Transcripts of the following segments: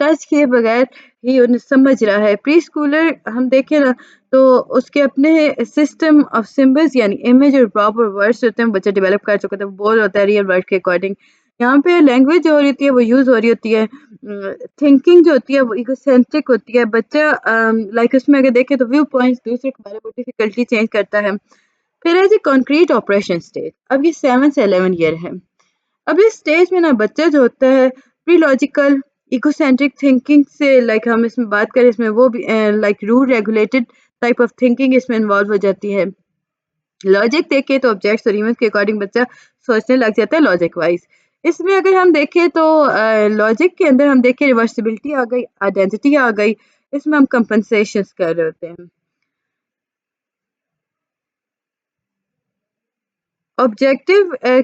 Touch کیے بغیر ہی انہیں سمجھ رہا ہے. پری اسکولر ہم دیکھیں نا تو اس کے اپنے سسٹم آف سمبلس یعنی امیج اور پراپر ورڈس ہوتے ہیں بچہ ڈیولپ کر چکا ہے, وہ بول ہوتا ہے ریئل ورڈ کے اکارڈنگ. یہاں پہ لینگویج جو ہو رہی ہوتی ہے وہ یوز ہو رہی ہوتی ہے, تھنکنگ جو ہوتی ہے وہ ایگو سینٹرک ہوتی ہے. بچہ لائک اس میں اگر دیکھیں تو ویو پوائنٹس دوسرے کے بارے میں ڈیفیکلٹلی چینج کرتا ہے. پھر ہے جی کانکریٹ آپریشن اسٹیج. اب یہ 7 سے 11 ایئر ہے. اب اس اسٹیج میں نا بچہ جو ہوتا ہے pre logical ego centric thinking سے, لائک ہم اس میں بات کریں اس میں وہ بھی like rule regulated type of thinking اس میں انوالو ہو جاتی ہے. لاجک دیکھے تو آبجیکٹس اور ایونٹس کے اکارڈنگ بچہ سوچنے لگ جاتا ہے لاجک وائز. اس میں اگر ہم دیکھیں تو لاجک کے اندر ہم دیکھیں ریورسبلٹی آ گئی, آئیڈینٹی آ گئی, اس میں ہم کمپنسیشنز کر رہے ہوتے ہیں. آبجیکٹو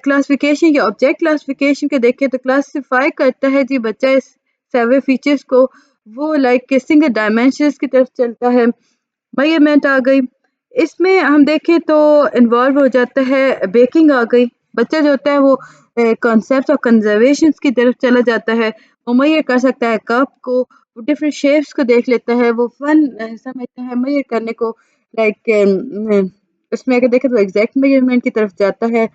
کلاسیفیکیشن یا آبجیکٹ کلاسیفیکیشن کے دیکھیں تو کلاسیفائی کرتا ہے جی بچہ اس سیوے فیچرز کو, وہ لائک سنگل ڈائمینشنز کی طرف چلتا ہے. میجرمنٹ آ گئی. اس میں ہم دیکھیں تو انوالو ہو جاتا ہے بیکنگ آ گئی. بچہ جو ہوتا ہے وہ کانسیپٹ آف کنزرویشنز کی طرف چلا جاتا ہے, وہ میئر کر سکتا ہے کپ کو, وہ ڈفرینٹ شیپس کو دیکھ لیتا ہے, وہ فن سمجھتا ہے میئر کرنے کو. لائک اس میں اگر دیکھیں تو ایگزیکٹ میجرمنٹ کی طرف جاتا ہے.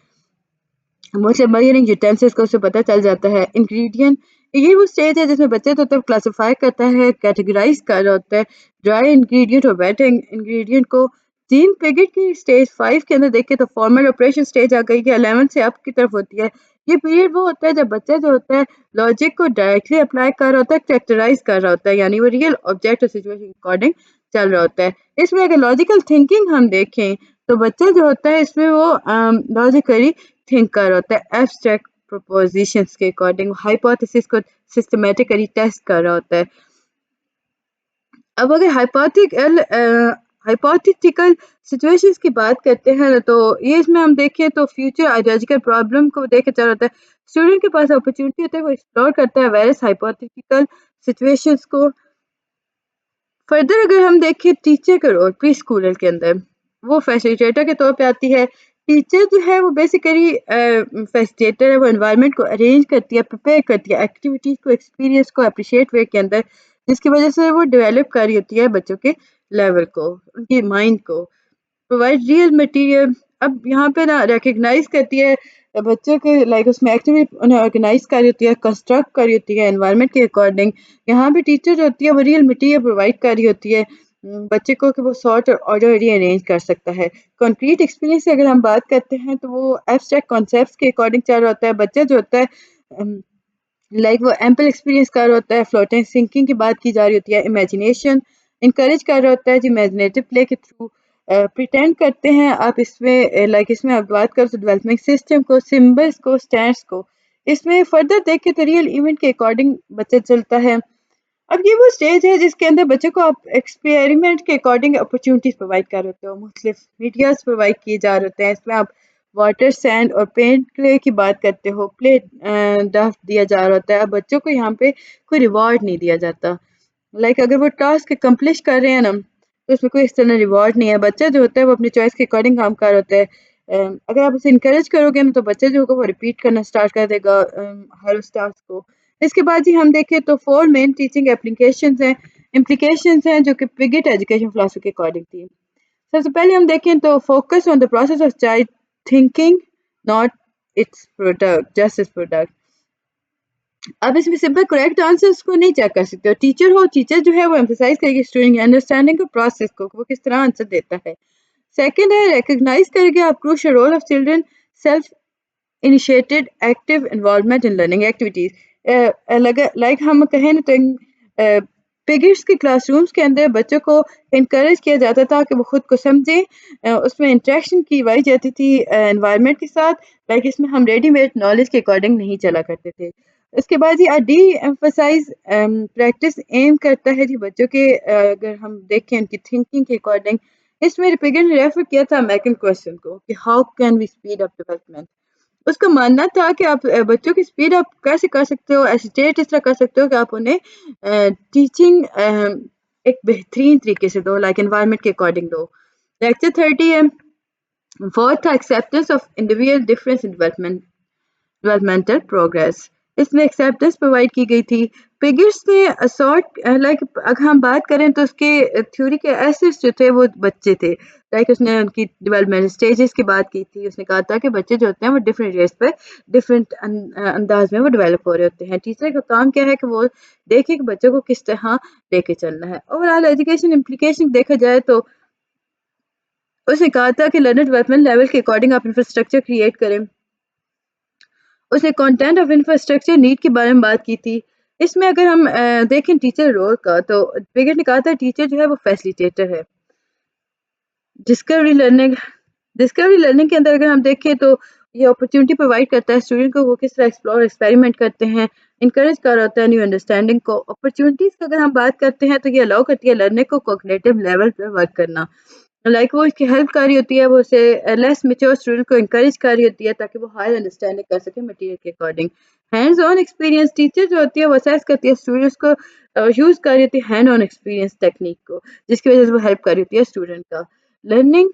مجھے میئرنگ یوٹینسلس کو اسے پتہ چل جاتا ہے. انگریڈینٹ یہ وہ اسٹیج ہے جس میں بچے تو تب کلاسیفائی کرتا ہے, کیٹیگرائز کر رہا ہوتا ہے ڈرائی انگریڈینٹ اور ویٹ انگریڈینٹ کو. جین پیگٹ کی اسٹیج 5 کے اندر دیکھیں تو فارمل آپریشن اسٹیج آ گئی ہے, 11 سے اپ کی طرف ہوتی ہے. یہ پیریڈ وہ ہوتا ہے جب بچہ جو ہوتا ہے لاجک کو ڈائریکٹلی اپلائی کر رہا ہوتا ہے, کریکٹرائز کر رہا ہوتا ہے, یعنی وہ ریئل آبجیکٹ اور سچویشن کے اکارڈنگ چل رہا ہوتا ہے. اس میں اگر لاجیکل تھنکنگ ہم دیکھیں تو بچہ جو ہوتا ہے اس میں وہ لاجیکلی تھنک کر رہا ہوتا ہے, ایبسٹریکٹ پروپوزیشنز کے اکارڈنگ ہائپوتھیسس کو سسٹمیٹکلی ٹیسٹ کر رہا ہوتا ہے. اب اگر ہائپوتھیٹیکل سچویشنز کی بات کرتے ہیں تو یہ اس میں ہم دیکھیں تو فیوچر آئیڈیالوجیکل پرابلم کو دیکھ کے چل رہا ہے. اسٹوڈنٹ کے پاس اپرچونٹی ہوتا ہے, وہ ایکسپلور کرتا ہے ویریس ہائپوتھیٹیکل سچویشنز کو. فردر اگر ہم دیکھیں ٹیچر کا رول پری اسکولر کے اندر, وہ فیسیلیٹیٹر کے طور پہ آتی ہے. ٹیچر جو ہے وہ بیسیکلی فیسیلیٹیٹر ہے, وہ انوائرمنٹ کو ارینج کرتی ہے, پریپیئر کرتی ہے ایکٹیویٹیز کو, ایکسپیرینس کو اپریشیٹ وے کے اندر, جس کی وجہ سے وہ ڈیولپ کر رہی ہوتی ہے بچوں کے لیول کو, ان کی مائنڈ کو. Provide real material. اب یہاں پہ نا ریکگنائز کرتی ہے بچوں کے, لائک اس میں ایکٹیویٹی انہیں آرگنائز کر رہی ہوتی ہے, کنسٹرکٹ کر رہی ہوتی ہے انوائرمنٹ کے اکارڈنگ. یہاں پہ ٹیچر جو ہوتی ہے وہ ریئل مٹیریل پرووائڈ کر رہی ہوتی ہے بچے کو کہ وہ سارٹ اور آرڈر ری ارینج کر سکتا ہے. کنکریٹ ایکسپیرینس سے اگر ہم بات کرتے ہیں تو وہ ایبسٹریکٹ کانسیپٹس کے اکارڈنگ چل رہا ہوتا ہے. بچہ جو ہوتا ہے لائک وہ ایمپل ایکسپیرینس کر رہا ہوتا ہے, فلوٹنگ تھنکنگ کی بات کی جا رہی ہوتی ہے, امیجنیشن انکریج کر رہا ہوتا ہے جی امیجنیٹو پلے کے تھرو. پریٹینڈ کرتے ہیں آپ اس میں, لائک اس میں آپ بات کرو تو ڈیولپمنٹ سسٹم کو, سمبلس کو, اسٹینڈس کو. اس میں فردر دیکھیں تو ریئل ایونٹ کے اکارڈنگ بچہ چلتا ہے. اب یہ وہ اسٹیج ہے جس کے اندر بچے کو آپ ایکسپیریمنٹ کے اکارڈنگ اپرچونیٹیز پرووائڈ کر رہے ہوتے ہو, مختلف میڈیاز پرووائڈ کیے جا رہے ہوتے ہیں. اس میں آپ واٹر, سینڈ اور پینٹ کلے کی بات کرتے ہو, پلے ڈرافٹ دیا جا رہا ہوتا ہے. اب بچوں کو یہاں پہ کوئی ریوارڈ نہیں دیا جاتا, لائک اگر وہ ٹاسک کمپلیش کر رہے ہیں نا تو اس میں کوئی اس طرح ریوارڈ نہیں ہے. بچہ جو ہوتا ہے وہ اپنی چوائس کے اکارڈنگ کام کر رہا ہوتا ہے. اگر آپ اسے انکریج کرو گے نا تو بچہ جو ہوگا وہ ریپیٹ کرنا اسٹارٹ کر دے گا ہر اس ٹاسک کو. اس کے بعد ہی ہم دیکھیں تو 4 مین ٹیچنگ امپلیکیشنز ہیں جو کہ پگٹ ایجوکیشن فلاسفی کے اکارڈنگ تھی. سب سے پہلے ہم دیکھیں تو focus on the process of child thinking, not its product, just its product. اب اس میں سمپل کریکٹ آنسرس کو نہیں چیک کر سکتے. ٹیچر جو ہے وہ ایمفسائز کرے گی اسٹوڈنٹ انڈرسٹینڈنگ کو, پروسیس کو, وہ کس طرح آنسر دیتا ہے. سیکنڈ ہے ریکگنائز کرے گی آپ crucial role of children self initiated active involvement in learning activities. Like ہم کہیں نا تو پگٹس کے کلاس رومس کے اندر بچوں کو انکریج کیا جاتا تھا کہ وہ خود کو سمجھیں, اس میں انٹریکشن کی وائی جاتی تھی انوائرمنٹ کے ساتھ. لائک اس میں ہم ریڈی میڈ نالج کے اکارڈنگ نہیں چلا کرتے تھے. اس کے بعد یہ ڈی ایمفسائز پریکٹس ایم کرتا ہے جی بچوں کے, اگر ہم دیکھیں ان کی تھنکنگ کے اکارڈنگ. اس میں پیگن نے ریفر کیا تھا میکن کوشچن کو کہ how can we speed up development. اس کا ماننا تھا کہ آپ بچوں کی اسپیڈ اپ کیسے کر سکتے ہو, ایسیٹیٹ اس طرح کر سکتے ہو کہ آپ انہیں ٹیچنگ ایک بہترین طریقے سے دو, لائک انوائرمنٹ کے اکارڈنگ دو. لیکچر 30 ہے fourth acceptance of individual difference in developmental progress. اس میں ایکسیپٹنس پرووائڈ کی گئی تھی. پیگرس نے سارٹ لائک اگر ہم بات کریں تو اس کے تھیوری کے ایسٹس جو تھے وہ بچے تھے. لائک اس نے ان کی ڈیولپمنٹ اسٹیجز کی بات کی تھی. اس نے کہا تھا کہ بچے جو ہوتے ہیں وہ ڈفرینٹ ایجز پہ ڈفرینٹ انداز میں وہ ڈیولپ ہو رہے ہوتے ہیں. ٹیچر کا کام کیا ہے کہ وہ دیکھے کہ بچوں کو کس طرح لے کے چلنا ہے. اوور آل ایجوکیشن امپلیکیشن دیکھا جائے تو اس نے کہا تھا کہ لرنر ڈیولپمنٹ لیول کے اکارڈنگ آپ انفراسٹرکچر کریٹ کریں. اس نے کانٹینٹ آف انفراسٹرکچر نیڈ کے بارے میں بات کی تھی. اس میں اگر ہم دیکھیں ٹیچر رول کا تو بگٹ نے کہا تھا ٹیچر جو ہے وہ فیسیلیٹیٹر ہے. ڈسکوری لرننگ کے اندر اگر ہم دیکھیں تو یہ اپرچونٹی پرووائڈ کرتا ہے اسٹوڈنٹ کو وہ کس طرح ایکسپلور ایکسپیریمنٹ کرتے ہیں. انکریج کر رہا ہوتا ہے نیو انڈرسٹینڈنگ کو. اپرچونٹیز کی اگر ہم بات کرتے ہیں تو یہ الاؤ کرتی ہے لرنر کو کوگنیٹو لیول پہ ورک کرنا. لائک وہ اس کی ہیلپ کر رہی ہوتی ہے وہ اسے لیس میچور اسٹوڈنٹ کو انکریج کر رہی ہوتی ہے تاکہ وہ ہائر انڈرسٹینڈنگ کر سکے مٹیریل کے according. Hands on experience teacher جو ہوتی ہے وہ اسیس کرتی ہے اسٹوڈنٹس کو یوز کر رہی ہوتی ہے ہینڈ آن ایکسپیرینس ٹیکنیک کو جس کی وجہ سے وہ ہیلپ کر رہی ہوتی ہے اسٹوڈنٹ کا. لرننگ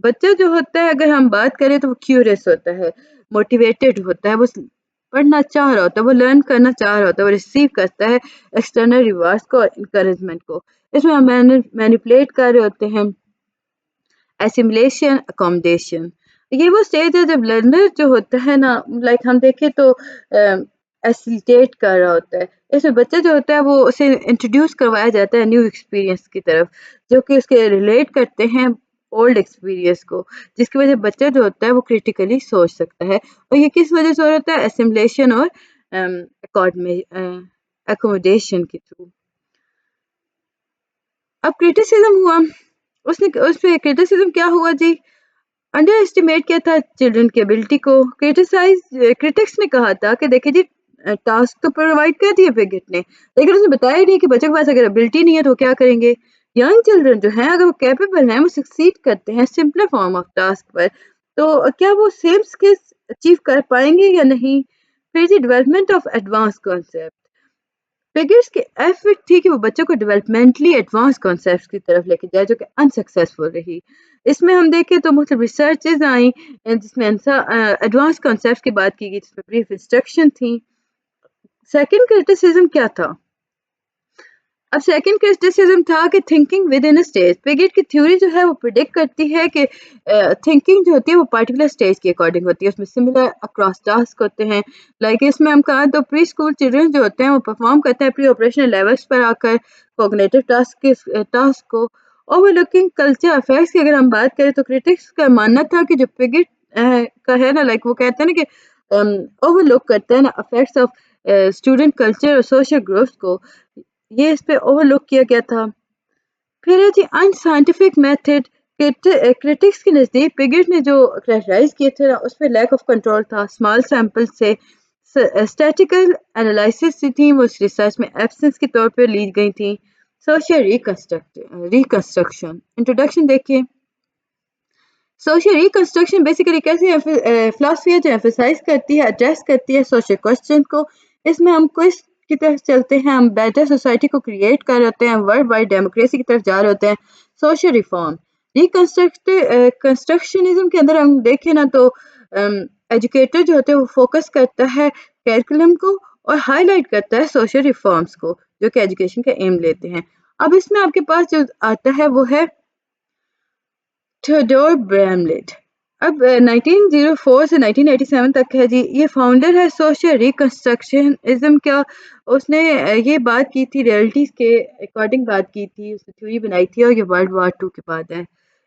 بچہ جو ہوتا ہے اگر ہم بات کریں تو وہ کیوریس ہوتا ہے, موٹیویٹیڈ ہوتا ہے, وہ پڑھنا چاہ رہا ہوتا ہے, وہ لرن کرنا چاہ رہا ہوتا ہے, وہ ریسیو کرتا ہے ایکسٹرنل ریوارڈس کو اور انکریجمنٹ کو. اس میں ہم مینیپولیٹ کر رہے ہوتے ہیں ایسیملیشن اکوموڈیشن. یہ وہ اسٹیج ہے جب لرنر جو ہوتا ہے نا لائک ہم دیکھیں تو ایسیلیٹیٹ کر رہا ہوتا ہے. اس میں بچہ جو ہوتا ہے وہ اسے انٹروڈیوس کروایا جاتا ہے نیو ایکسپیرینس کی طرف جو کہ اس کے ریلیٹ کرتے ہیں اولڈ ایکسپیرینس کو, جس کی وجہ سے بچہ جو ہوتا ہے وہ کریٹیکلی سوچ سکتا ہے. اور یہ کس وجہ سے ہو رہا ہے ایسیملیشن اور اکوموڈیشن کے تھرو. اب کریٹیسزم ہوا, اس پہ کریٹیسزم کیا ہوا جی, انڈر اسٹیمیٹ کیا تھا چلڈرن کی ابلٹی کو. کرٹکس نے کہا تھا کہ دیکھیں جی ٹاسک تو پرووائڈ کر دیا پیگٹ نے لیکن اس نے بتایا نہیں کہ بچوں کے پاس اگر ابلٹی نہیں ہے تو کیا کریں گے. ینگ چلڈرن جو ہیں اگر وہ کیپیبل ہیں وہ سکسیڈ کرتے ہیں سمپلر فارم آف ٹاسک پر تو کیا وہ سیم اسکلس اچیو کر پائیں گے یا نہیں. پھر جی development of advance concept. Figures کی ایفرٹ تھی کہ وہ بچوں کو ڈیولپمنٹلی ایڈوانس کانسیپٹس کی طرف لے کے جائے جو کہ انسکسیسفل رہی. اس میں ہم دیکھیں تو مختلف ریسرچز آئیں جس میں ایڈوانس کانسیپٹس کی بات کی گئی جس میں بریف انسٹرکشن تھی. سیکنڈ کرٹیسزم کیا تھا. اب سیکنڈ کرٹیسزم تھا کہ تھنکنگ ود ان اسٹیج. پیگٹ کی تھیوری جو ہے وہ پریڈکٹ کرتی ہے کہ تھنکنگ جو ہوتی ہے وہ پارٹیکولر اسٹیج کے اکارڈنگ ہوتی ہے. اس میں سملر اکراس ٹاسک ہوتے ہیں. لائک اس میں ہم کہا تو پری اسکول چلڈرن جو ہوتے ہیں وہ پرفارم کرتے ہیں پری آپریشنل لیولس پر آ کر کوگنیٹو ٹاسک کو. اوور لوکنگ کلچر افیکٹس کی اگر ہم بات کریں تو کرٹکس کا ماننا تھا کہ جو پیگٹ کا ہے نا لائک وہ کہتے ہیں نا کہ اوور لک کرتے ہیں نا افیکٹس آف اسٹوڈنٹ کلچر اور سوشل گروتھ کو, یہ اس پہ اوور لک کیا گیا تھا. پھر ہے جی ان سائنٹیفک میتھڈ. کرٹکس کے نزدیک پیگٹ نے جو کریٹرائز کیے تھے اس پہ لیک آف کنٹرول تھا. اسمال سیمپل سے اسٹیٹیکل انالائسس تھیں وہ اس ریسرچ میں ایبسنس کے طور پہ لی گئی تھیں. Social reconstruction. انٹروڈکشن دیکھیے. سوشل ریکنسٹرکشن بیسیکلی کیسے فلاسفی ہے جو ایمفیسائز کرتی ہے ایڈریس کرتی ہے سوشل کوسچن کو. اس میں ہم کوئز کی طرف چلتے ہیں, ہم بیٹر سوسائٹی کو کریٹ کر رہے ہوتے ہیں, ورلڈ وائڈ ڈیموکریسی کی طرف جا رہے ہوتے ہیں. Social reform. کنسٹرکشنزم کے اندر ہم دیکھیں نا تو ایجوکیٹر جو ہوتے ہیں وہ فوکس کرتا ہے کیریکولم کو اور ہائی لائٹ کرتا ہے سوشل ریفارمس کو جو کہ ایجوکیشن کا ایم لیتے ہیں. اب اس میں آپ کے پاس جو آتا ہے وہ ہے تھیوڈور براملیٹ. اب 1904 سے 1987 تک ہے جی, یہ فاؤنڈر ہے سوشل ریکنسٹرکشنزم کا. اس نے یہ بات کی تھی ریئلٹیز کے اکارڈنگ بات کی تھی, اس نے تھیوری بنائی تھی اور یہ ورلڈ وار 2 کے بعد ہے.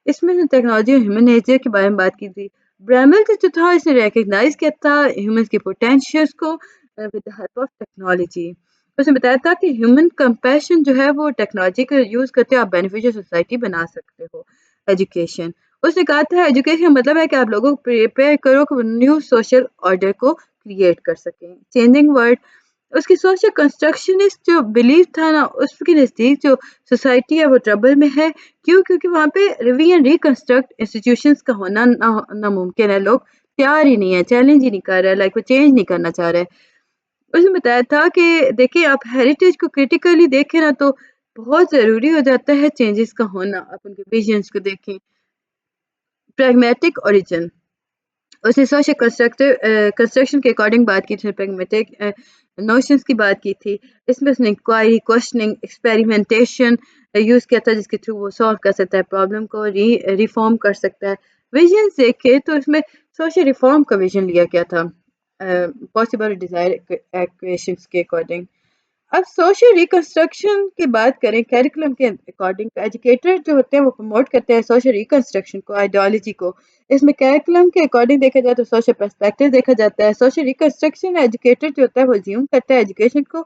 اس میں ٹیکنالوجی اور ہیومن نیچر کے بارے میں بات کی تھی. براملیٹ جو تھا اس نے ریکگنائز کیا تھا ہیومنز کے پوٹینشیلس کو with the help of technology. اس نے بتایا تھا کہ ہیومن کمپیشن جو ہے وہ ٹیکنالوجی کا یوز کرتے آپ بینیفیشل سوسائٹی بنا سکتے ہو. ایجوکیشن. اس نے کہا تھا ایجوکیشن کا مطلب ہے کہ آپ لوگوں کو پریپیئر کرو کہ وہ نیو سوشل آرڈر کو کریٹ کر سکیں. Changing world. اس کی سوشل کنسٹرکشنسٹ جو بلیف تھا نا اس کے نزدیک جو سوسائٹی ہے وہ ٹربل میں ہے. کیوں؟ کیونکہ وہاں پہ ریکنسٹرکٹ انسٹیٹیوشنس کا ہونا ناممکن ہے. لوگ تیار ہی نہیں ہے, چیلنج ہی نہیں کر رہے, لائک وہ چینج نہیں کرنا چاہ رہے. اس نے بتایا تھا کہ دیکھیں آپ ہیریٹیج کو کریٹیکلی دیکھیں نا تو بہت ضروری ہو جاتا ہے چینجز کا ہونا. آپ ان کے ویژنس کو دیکھیں. Pragmatic origin. اس نے سوشل کنسٹرکشن کے اکارڈنگ بات کی تھی. پریگمیٹک نوشنس کی بات کی تھی. اس میں اس نے انکوائری، کوشچننگ، ایکسپیریمنٹیشن یوز کیا تھا جس کے تھرو وہ سالو کر سکتا ہے پرابلم کو، ریفارم کر سکتا ہے. ویژن دیکھے تو اس میں سوشل ریفارم کا ویژن لیا گیا تھا پاسبل ڈیزائر ایکویشنس کے اکارڈنگ. اب سوشل ریکنسٹرکشن کی بات کریں کیریکولم کے اکارڈنگ، ایجوکیٹر جو ہوتے ہیں وہ پروموٹ کرتے ہیں سوشل ریکنسٹرکشن کو، آئیڈیالوجی کو. اس میں کیریکولم کے اکارڈنگ دیکھا جائے تو سوشل پرسپیکٹو دیکھا جاتا ہے. سوشل ریکنسٹرکشن ایجوکیٹر جو ہوتا ہے وہ زیوم کرتا ہے ایجوکیشن کو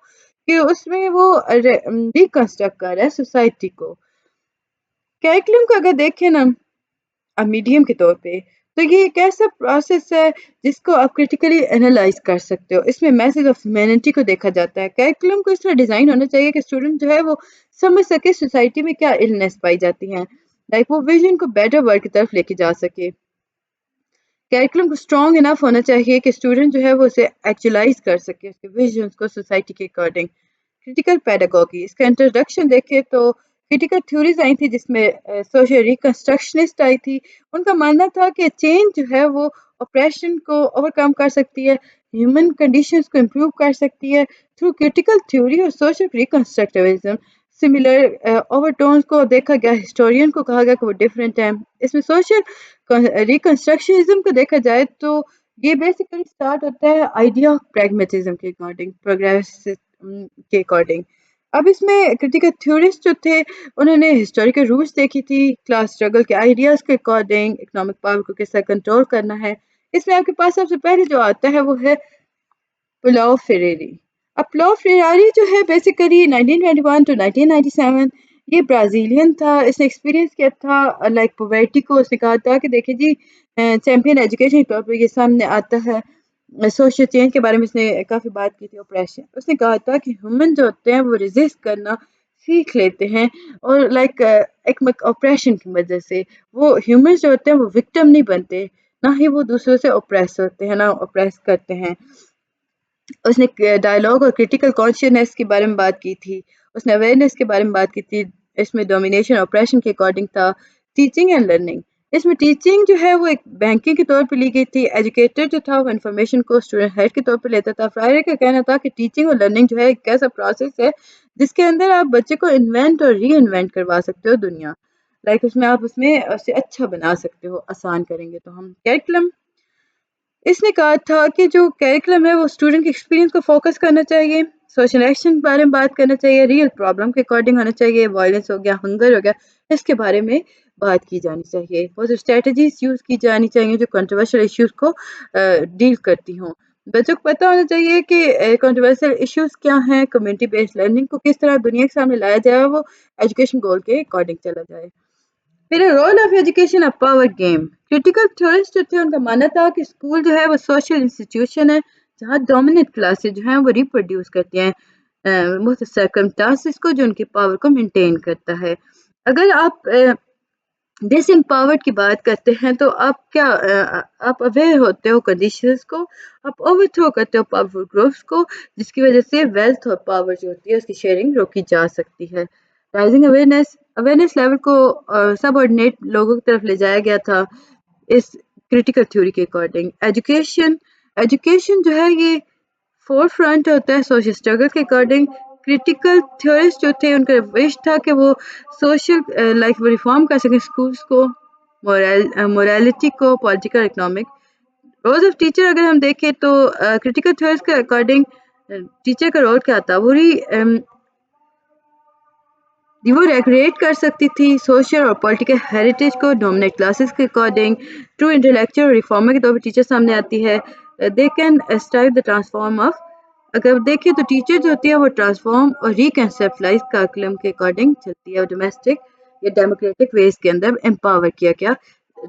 کہ اس میں وہ ریکنسٹرکٹ کر رہا ہے سوسائٹی کو. کیریکولم کو اگر دیکھیں نا میڈیم کے طور پہ تو یہ ایک ایسا پروسیس ہے جس کو آپ کریٹیکلی انالائز کر سکتے ہو. اس میں میسج آف ہیومینٹی کو دیکھا جاتا ہے. کیریکولم کو اس طرح ڈیزائن ہونا چاہیے کہ اسٹوڈنٹ جو ہے وہ سمجھ سکے سوسائٹی میں کیا النیس پائی جاتی ہیں، لائک وہ ویژن کو بیٹر ورلڈ کی طرف لے کے جا سکے. کیریکولم کو اسٹرانگ انف ہونا چاہیے کہ اسٹوڈنٹ جو ہے وہ اسے ایکچولائز کر سکے اس کے ویژنس کو سوسائٹی کے اکارڈنگ. کریٹیکل پیڈاگوگی، اس کا انٹروڈکشن دیکھے تو کریٹیکل تھیوریز آئی تھی جس میں سوشل ریکنسٹرکشنسٹ آئی تھی. ان کا ماننا تھا کہ چینج جو ہے وہ اپریشن کو اوور کم کر سکتی ہے، ہیومن کنڈیشنز کو امپروو کر سکتی ہے تھرو کریٹیکل تھیوری اور سوشل ریکنسٹرکٹیوزم. سملر اوور ٹونز کو دیکھا گیا، ہسٹورین کو کہا گیا کہ وہ ڈفرینٹ ہیں. اس میں سوشل ریکنسٹرکشنزم کو دیکھا جائے تو یہ بیسیکلی اسٹارٹ ہوتا ہے آئیڈیا آف پریگمیٹزم کے اکارڈنگ، پروگریس کے اکارڈنگ. اب اس میں کریٹیکل تھیورسٹ جو تھے انہوں نے ہسٹوریکل روٹس دیکھی تھی کلاس اسٹرگل کے آئیڈیاز کے اکارڈنگ، اکنامک پاور کو کس طرح کنٹرول کرنا ہے. اس میں آپ کے پاس سب سے پہلے جو آتا ہے وہ ہے پلاؤ فریری. اب پلاؤ فریری جو ہے بیسیکلی 1921 to 1997 یہ برازیلین تھا. اس نے ایکسپیرینس کیا تھا لائک پوورٹی کو. اس نے کہا تھا کہ دیکھیں جی چیمپئن ایجوکیشن کے طور پہ یہ سامنے آتا ہے. سوشل چینج کے بارے میں اس نے کافی بات کی تھی، اوپریشن. اس نے کہا تھا کہ ہیومن جو ہوتے ہیں وہ ریزسٹ کرنا سیکھ لیتے ہیں اور لائک ایک اوپریشن کی وجہ سے وہ ہیومنز جو ہوتے ہیں وہ وکٹم نہیں بنتے، نہ ہی وہ دوسروں سے اوپریس ہوتے ہیں، نہ اوپریس کرتے ہیں. اس نے ڈائلاگ اور کریٹیکل کانشیسنس کے بارے میں بات کی تھی. اس نے اویئرنیس کے بارے میں بات کی تھی. اس میں ڈومینیشن آپریشن کے اکارڈنگ تھا. ٹیچنگ اینڈ لرننگ، اس میں ٹیچنگ جو ہے وہ ایک بینکنگ کے طور پہ لی گئی تھی. ایجوکیٹر جو تھا وہ انفارمیشن کو اسٹوڈنٹ ہیڈ کے طور پہ لیتا تھا. فرائرے کا کہنا تھا کہ ٹیچنگ اور لرننگ جو ہے ایک ایسا پروسیس ہے جس کے اندر آپ بچے کو انوینٹ اور ری انوینٹ کروا سکتے ہو دنیا، لائک اس میں آپ اس میں اسے اچھا بنا سکتے ہو آسان کریں گے تو ہم. کیریکولم، اس نے کہا تھا کہ جو کیریکولم ہے وہ اسٹوڈنٹ کے ایکسپیرینس کو فوکس کرنا چاہیے، سوشل ایکشن کے بارے میں بات کرنا چاہیے، ریئل پرابلم کے اکارڈنگ ہونا چاہیے، وائلنس ہو گیا، ہنگر ہو گیا، اس کے بارے میں بات کی جانی چاہیے. پازیٹیو اسٹریٹجیز یوز کی جانی چاہیے جو کنٹروورشل ایشوز کو ڈیل کرتی ہوں. بچوں کو پتہ ہونا چاہیے کہ کنٹروورشل ایشوز کیا ہیں، کمیونٹی بیسڈ لرننگ کو کس طرح دنیا کے سامنے لایا جائے، وہ ایجوکیشن گول کے اکارڈنگ چلا جائے. پھر role of education a power game. Critical theorist جو تھے ان کا ماننا تھا کہ اسکول جو ہے وہ سوشل انسٹیٹیوشن ہے جہاں ڈومیننٹ کلاسز جو ہیں وہ ریپروڈیوس کرتی ہیں مختلف سرکمٹانسز کو جو ان کی پاور کو مینٹین کرتا ہے. اگر آپ ڈس امپاورڈ کی بات کرتے ہیں تو آپ کیا آپ اویئر ہوتے ہو کنڈیشنز کو، آپ اوور تھرو کرتے ہو پاورفل گروپس کو جس کی وجہ سے ویلتھ اور پاور جو ہوتی ہے اس کی شیئرنگ روکی جا سکتی ہے. رائزنگ اویئرنیس لیول کو سب آرڈینیٹ لوگوں کی طرف لے جایا گیا تھا اس کریٹیکل تھیوری کے اکارڈنگ. ایجوکیشن جو ہے یہ فور فرنٹ ہوتا ہے سوشل اسٹرگل کے اکارڈنگ. کریٹیکل تھیورسٹ جو تھے ان کا وش تھا کہ وہ سوشل لائف وہ ریفارم کر سکیں اسکولس کو، مورالٹی کو، political, economic. Role of teacher اگر ہم دیکھیں تو کریٹیکل تھیورسٹ کے اکارڈنگ ٹیچر کا رول کیا تھا، وہ ریگولیٹ کر سکتی تھی سوشل اور پولیٹیکل ہیریٹیج کو ڈومینیٹ کلاسز کے اکارڈنگ. ٹرو انٹلیکچوئل ریفارمر کے طور پہ ٹیچر سامنے آتی ہے. They can start the transform of, اگر دیکھیں تو ٹیچر جو ہوتی ہے وہ ٹرانسفارم اور ریکنسیپٹلائز کریکولم کے اکارڈنگ چلتی ہے، اور ڈومیسٹک یا ڈیموکریٹک ویز کے اندر امپاور کیا گیا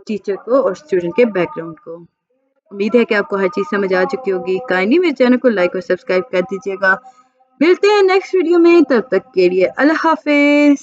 ٹیچر کو اور اسٹوڈنٹ کے بیک گراؤنڈ کو. امید ہے کہ آپ کو ہر چیز سمجھ آ چکی ہوگی. کائنڈلی میرے چینل کو لائک اور سبسکرائب کر دیجیے گا. ملتے ہیں نیکسٹ ویڈیو میں، تب تک کے لیے اللہ حافظ.